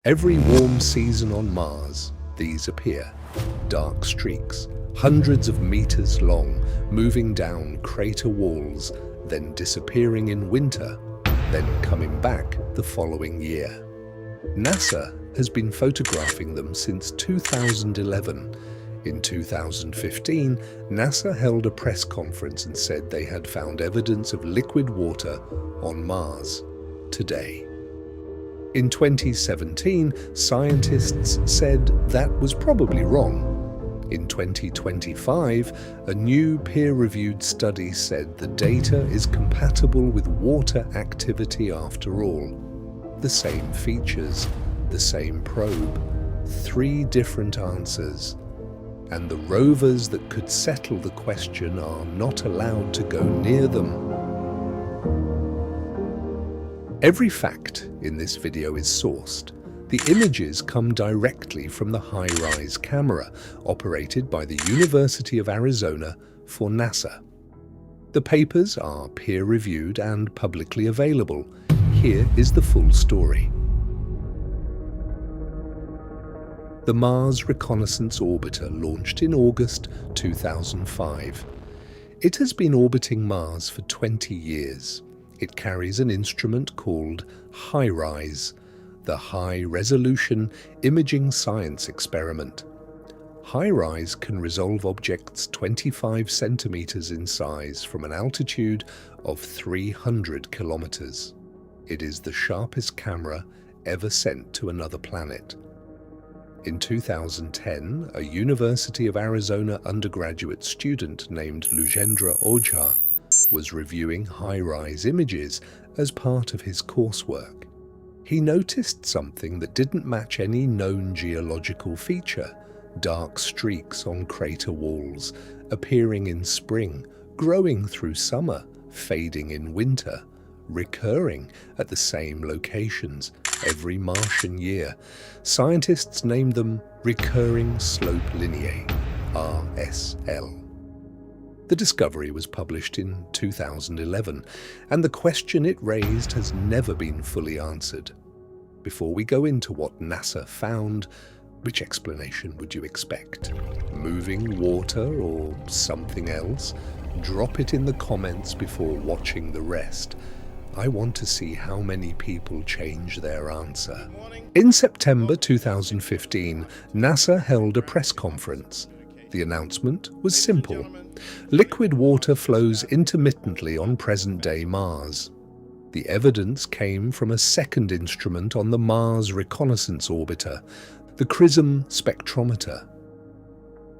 Every warm season on Mars, these appear. Dark streaks, hundreds of meters long, moving down crater walls, then disappearing in winter, then coming back the following year. NASA has been photographing them since 2011. In 2015, NASA held a press conference and said they had found evidence of liquid water on Mars today. In 2017, scientists said that was probably wrong. In 2025, a new peer-reviewed study said the data is compatible with water activity after all. The same features, the same probe, 3 different answers. And the rovers that could settle the question are not allowed to go near them. Every fact in this video is sourced. The images come directly from the HiRISE camera, operated by the University of Arizona for NASA. The papers are peer-reviewed and publicly available. Here is the full story. The Mars Reconnaissance Orbiter launched in August 2005. It has been orbiting Mars for 20 years. It carries an instrument called HiRISE, the High Resolution Imaging Science Experiment. HiRISE can resolve objects 25 centimeters in size from an altitude of 300 kilometers. It is the sharpest camera ever sent to another planet. In 2010, a University of Arizona undergraduate student named Lujendra Ojha was reviewing HiRISE images as part of his coursework. He noticed something that didn't match any known geological feature: dark streaks on crater walls, appearing in spring, growing through summer, fading in winter, recurring at the same locations every Martian year. Scientists named them recurring slope lineae, RSL. The discovery was published in 2011, and the question it raised has never been fully answered. Before we go into what NASA found, which explanation would you expect? Moving water or something else? Drop it in the comments before watching the rest. I want to see how many people change their answer. In September 2015, NASA held a press conference. The announcement was simple. Liquid water flows intermittently on present-day Mars. The evidence came from a second instrument on the Mars Reconnaissance Orbiter, the CRISM spectrometer.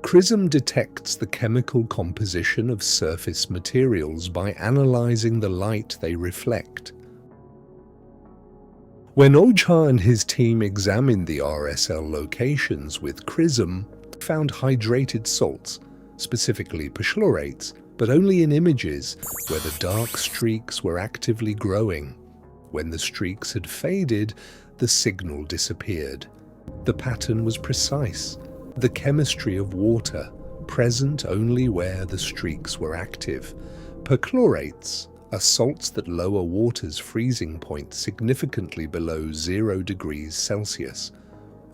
CRISM detects the chemical composition of surface materials by analyzing the light they reflect. When Ojha and his team examined the RSL locations with CRISM, found hydrated salts, specifically perchlorates, but only in images where the dark streaks were actively growing. When the streaks had faded, the signal disappeared. The pattern was precise, the chemistry of water, present only where the streaks were active. Perchlorates are salts that lower water's freezing point significantly below 0 degrees Celsius.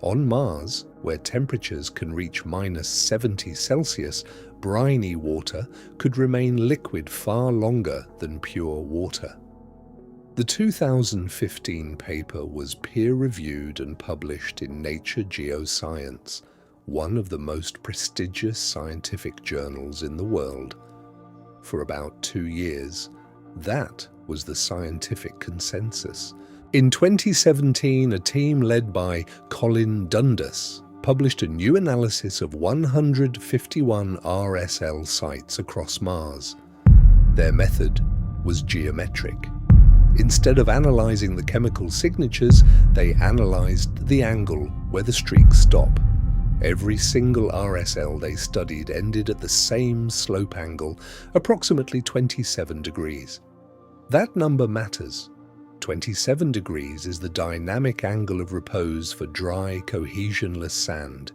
On Mars, where temperatures can reach -70 Celsius, briny water could remain liquid far longer than pure water. The 2015 paper was peer-reviewed and published in Nature Geoscience, one of the most prestigious scientific journals in the world. For about 2 years, that was the scientific consensus. In 2017, a team led by Colin Dundas published a new analysis of 151 RSL sites across Mars. Their method was geometric. Instead of analyzing the chemical signatures, they analyzed the angle where the streaks stop. Every single RSL they studied ended at the same slope angle, approximately 27 degrees. That number matters. 27 degrees is the dynamic angle of repose for dry, cohesionless sand.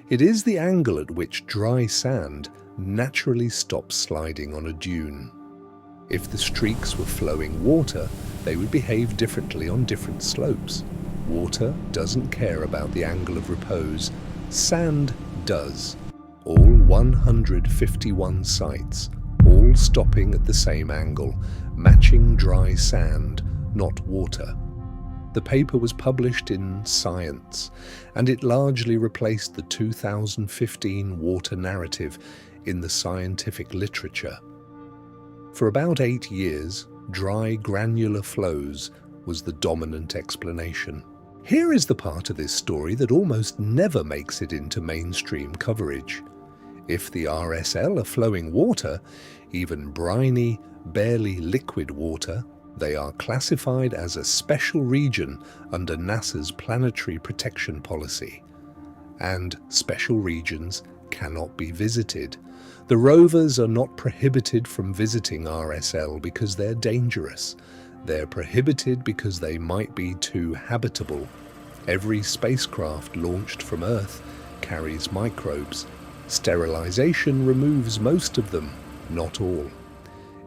It is the angle at which dry sand naturally stops sliding on a dune. If the streaks were flowing water, they would behave differently on different slopes. Water doesn't care about the angle of repose. Sand does. All 151 sites, all stopping at the same angle, matching dry sand, not water. The paper was published in Science, and it largely replaced the 2015 water narrative in the scientific literature. For about 8 years, dry granular flows was the dominant explanation. Here is the part of this story that almost never makes it into mainstream coverage. If the RSL are flowing water, even briny, barely liquid water, they are classified as a special region under NASA's planetary protection policy. And special regions cannot be visited. The rovers are not prohibited from visiting RSL because they're dangerous. They're prohibited because they might be too habitable. Every spacecraft launched from Earth carries microbes. Sterilization removes most of them, not all.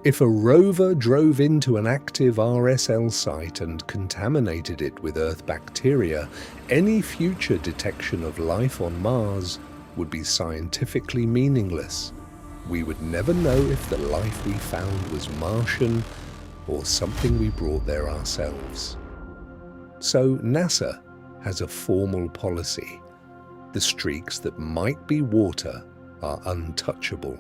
If a rover drove into an active RSL site and contaminated it with Earth bacteria, any future detection of life on Mars would be scientifically meaningless. We would never know if the life we found was Martian or something we brought there ourselves. So NASA has a formal policy. The streaks that might be water are untouchable.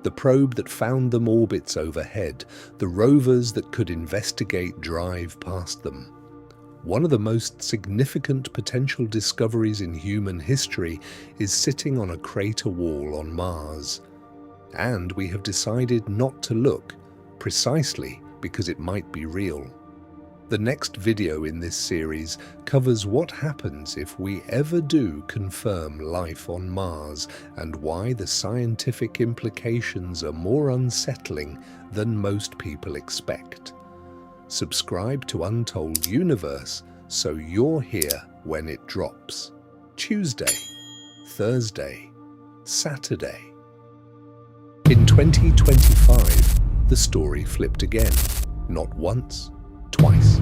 The probe that found them orbits overhead. The rovers that could investigate drive past them. One of the most significant potential discoveries in human history is sitting on a crater wall on Mars. And we have decided not to look, precisely because it might be real. The next video in this series covers what happens if we ever do confirm life on Mars and why the scientific implications are more unsettling than most people expect. Subscribe to Untold Universe so you're here when it drops. Tuesday, Thursday, Saturday. In 2025, the story flipped again. Not once, twice.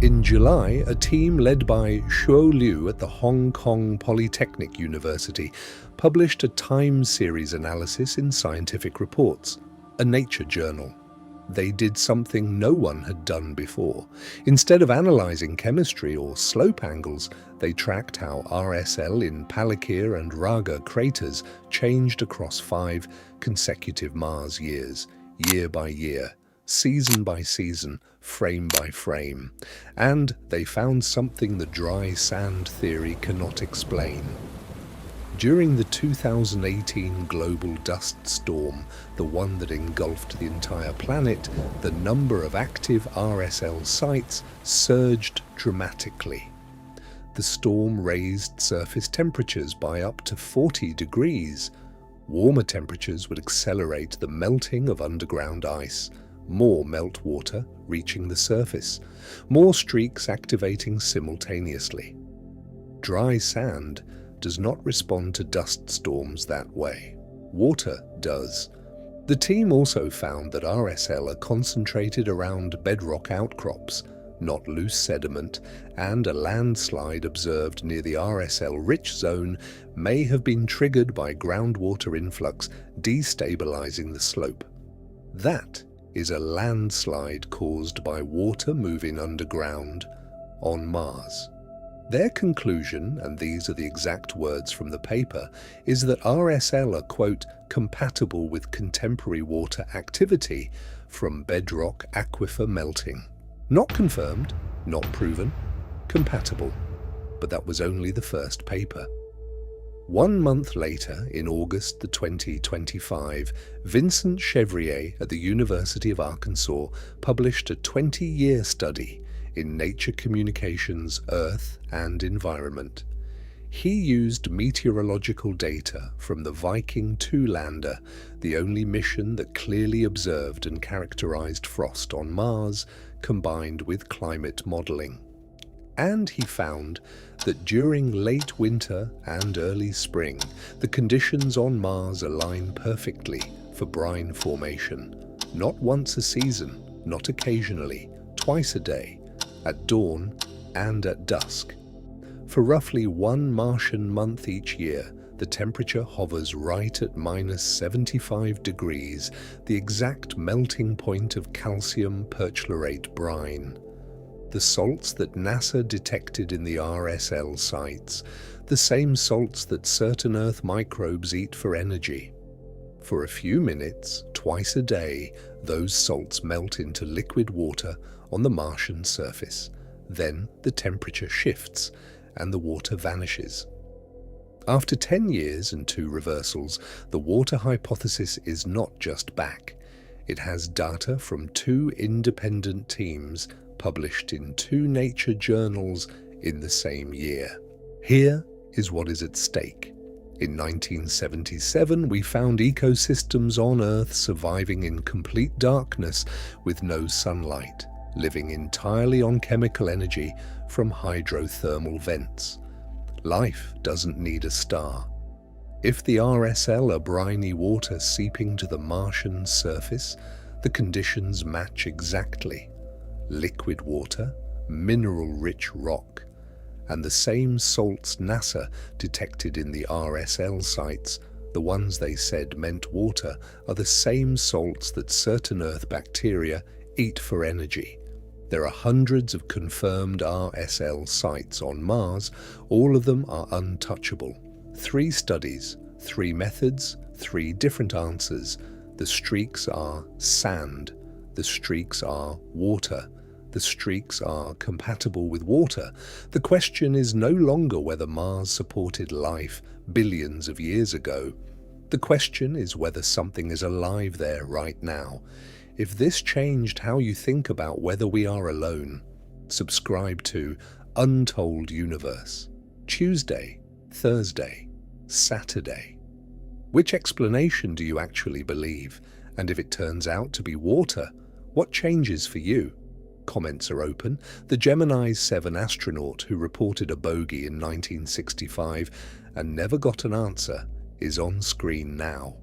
In July, a team led by Shuo Liu at the Hong Kong Polytechnic University published a time series analysis in Scientific Reports, a nature journal. They did something no one had done before. Instead of analyzing chemistry or slope angles, they tracked how RSL in Palakir and Raga craters changed across 5 consecutive Mars years, year by year, season by season, frame by frame. And they found something the dry sand theory cannot explain. During the 2018 global dust storm, the one that engulfed the entire planet, the number of active RSL sites surged dramatically. The storm raised surface temperatures by up to 40 degrees. Warmer temperatures would accelerate the melting of underground ice, more meltwater reaching the surface, more streaks activating simultaneously. Dry sand does not respond to dust storms that way. Water does. The team also found that RSL are concentrated around bedrock outcrops, not loose sediment, and a landslide observed near the RSL-rich zone may have been triggered by groundwater influx destabilizing the slope. That is a landslide caused by water moving underground on Mars. Their conclusion, and these are the exact words from the paper, is that RSL are, quote, compatible with contemporary water activity from bedrock aquifer melting. Not confirmed, not proven, compatible. But that was only the first paper. 1 month later, in August 2025, Vincent Chevrier at the University of Arkansas published a 20-year study in Nature Communications, Earth and Environment. He used meteorological data from the Viking 2 lander, the only mission that clearly observed and characterized frost on Mars, combined with climate modeling. And he found that during late winter and early spring, the conditions on Mars align perfectly for brine formation. Not once a season, not occasionally, twice a day, at dawn and at dusk. For roughly one Martian month each year, the temperature hovers right at -75 degrees, the exact melting point of calcium perchlorate brine. The salts that NASA detected in the RSL sites, the same salts that certain Earth microbes eat for energy. For a few minutes, twice a day, those salts melt into liquid water on the Martian surface. Then the temperature shifts and the water vanishes. After 10 years and 2 reversals, the water hypothesis is not just back. It has data from 2 independent teams published in 2 Nature journals in the same year. Here is what is at stake. In 1977, we found ecosystems on Earth surviving in complete darkness with no sunlight, living entirely on chemical energy from hydrothermal vents. Life doesn't need a star. If the RSL are briny water seeping to the Martian surface, the conditions match exactly. Liquid water, mineral-rich rock, and the same salts NASA detected in the RSL sites, the ones they said meant water, are the same salts that certain Earth bacteria eat for energy. There are hundreds of confirmed RSL sites on Mars. All of them are untouchable. 3 studies, 3 methods, 3 different answers. The streaks are sand. The streaks are water. The streaks are compatible with water. The question is no longer whether Mars supported life billions of years ago. The question is whether something is alive there right now. If this changed how you think about whether we are alone, subscribe to Untold Universe. Tuesday, Thursday, Saturday. Which explanation do you actually believe? And if it turns out to be water, what changes for you? Comments are open. The Gemini 7 astronaut who reported a bogey in 1965 and never got an answer is on screen now.